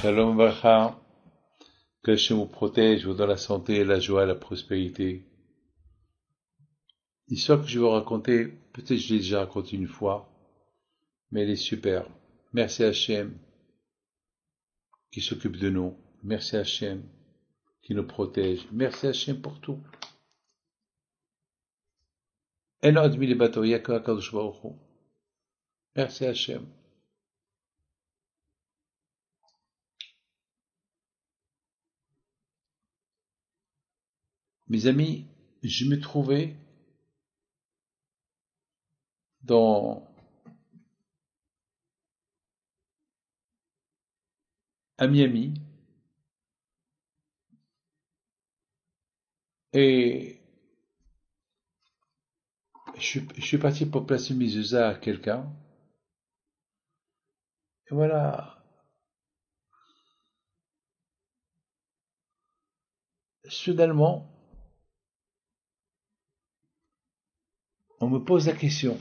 Shalom Bracha, que Hachem vous protège, vous donne la santé, la joie, la prospérité. L'histoire que je vais vous raconter, peut-être je l'ai déjà racontée une fois, mais elle est super. Merci Hachem qui s'occupe de nous. Merci Hachem qui nous protège. Merci Hachem pour tout. En od milibato yaka kadosh baruch hu. Merci Hachem. Mes amis, je me trouvais à Miami et je suis parti pour placer mes usas à quelqu'un. Et voilà, soudainement, on me pose la question,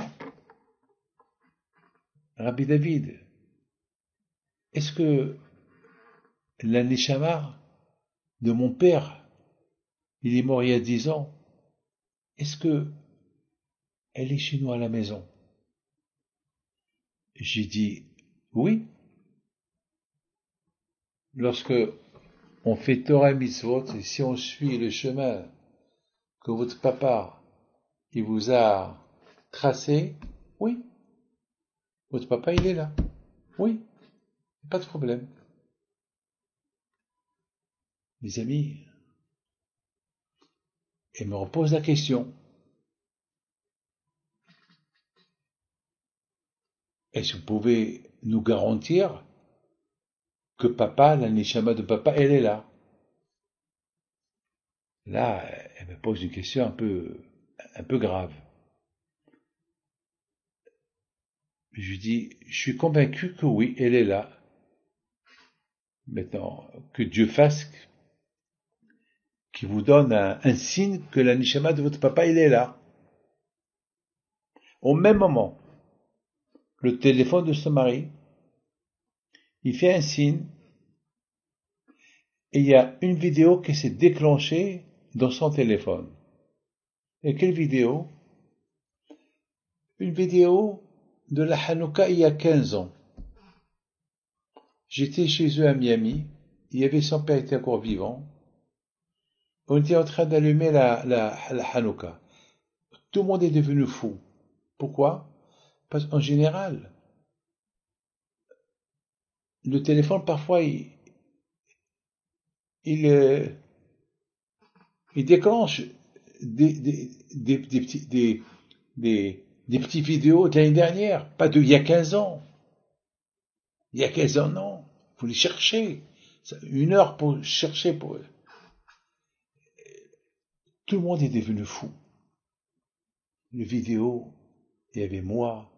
Rabbi David, est-ce que la Neshama de mon père, il est mort il y a 10 ans, est-ce que elle est chez nous à la maison? J'ai dit oui. Lorsque on fait Torah Mitzvot, et si on suit le chemin que votre papa il vous a tracé, oui, votre papa il est là. Oui, pas de problème. Mes amis, il me repose la question. Est-ce que vous pouvez nous garantir que papa, la neshama de papa, elle est là? Là, elle me pose une question un peu grave. Je lui dis, je suis convaincu que oui, elle est là. Maintenant, que Dieu fasse, qu'il vous donne un signe que la neshama de votre papa, elle est là. Au même moment, le téléphone de son mari, il fait un signe, et il y a une vidéo qui s'est déclenchée dans son téléphone. Et quelle vidéo? Une vidéo de la Hanouka il y a 15 ans. J'étais chez eux à Miami, il y avait son père qui était encore vivant. On était en train d'allumer la Hanouka. Tout le monde est devenu fou. Pourquoi? Parce qu'en général, le téléphone parfois il déclenche des petites vidéos de l'année dernière, pas de il y a 15 ans. Il y a 15 ans, non. Faut les chercher. 1 heure pour chercher pour eux. Tout le monde est devenu fou. Les vidéos, il y avait moi,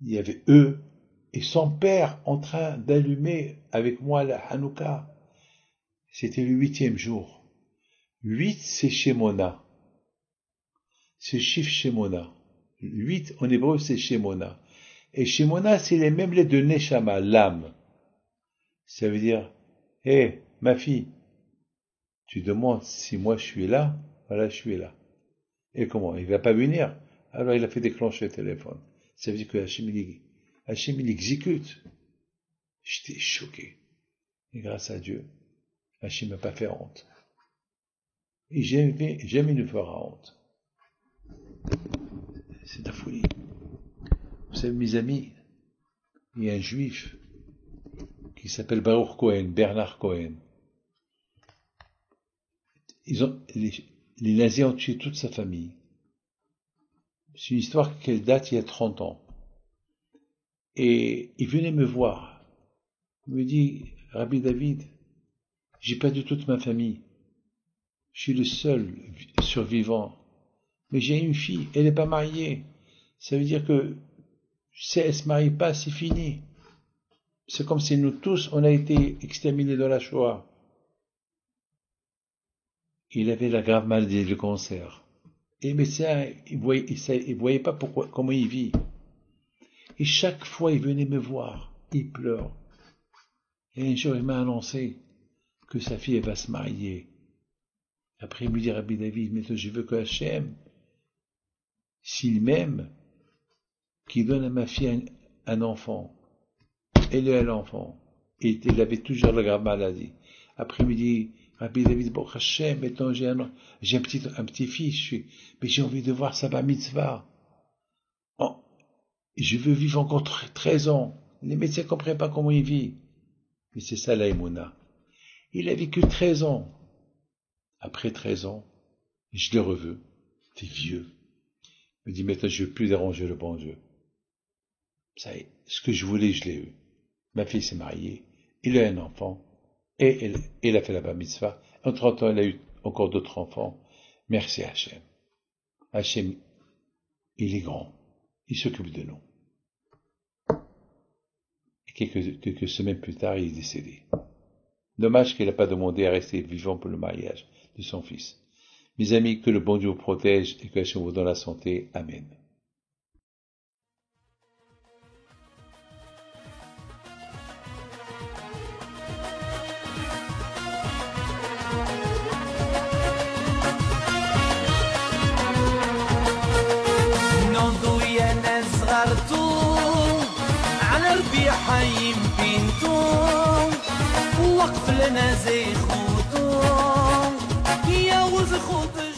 il y avait eux, et son père en train d'allumer avec moi la Hanouka. C'était le 8e jour. 8, c'est Shemona. C'est le chiffre Shemona. 8, en hébreu, c'est Shemona. Et Shemona, c'est les mêmes lettres de Neshama, l'âme. Ça veut dire, hé, ma fille, tu demandes si moi je suis là, voilà, je suis là. Et comment? Il va pas venir. Alors il a fait déclencher le téléphone. Ça veut dire que Hachem il exécute. J'étais choqué. Et grâce à Dieu, Hachem m'a pas fait honte. Et jamais il ne fera honte. C'est la folie. Vous savez, mes amis, il y a un juif qui s'appelle Baruch Cohen, Bernard Cohen. Les nazis ont tué toute sa famille. C'est une histoire qui date il y a 30 ans. Et il venait me voir. Il me dit, Rabbi David, j'ai perdu toute ma famille. Je suis le seul survivant. Mais j'ai une fille, elle n'est pas mariée. Ça veut dire que si elle ne se marie pas, c'est fini. C'est comme si nous tous, on a été exterminés dans la Shoah. Il avait la grave maladie du cancer. Et les médecins, ils voyaient pas comment il vit. Et chaque fois, il venait me voir. Il pleure. Et un jour, il m'a annoncé que sa fille elle va se marier. Après, il me dit, Rabbi David, mais je veux que Hachem, s'il m'aime, qu'il donne à ma fille un enfant. Elle est l'enfant. Et il avait toujours la grave maladie. Après, il me dit, Rabbi David, bon, Hachem, maintenant j'ai un petit fils, mais j'ai envie de voir sa bar mitzvah. Oh, je veux vivre encore 13 ans. Les médecins ne comprennent pas comment il vit. Mais c'est ça la Emouna. Il a vécu 13 ans. Après 13 ans, je le reveux. T'es vieux. Il me dit, maintenant je ne veux plus déranger le bon Dieu. Ça y est, ce que je voulais, je l'ai eu. Ma fille s'est mariée, il a un enfant, et il a fait la bar mitzvah. Entre-temps, il a eu encore d'autres enfants. Merci Hachem. Hachem, il est grand. Il s'occupe de nous. Et quelques semaines plus tard, il est décédé. Dommage qu'il n'a pas demandé à rester vivant pour le mariage de son fils. Mes amis, que le bon Dieu vous protège et que Hachem vous donne la santé. Amen. على ربيع حي بينتم وقف لنا زي خوتم يا وز خوتم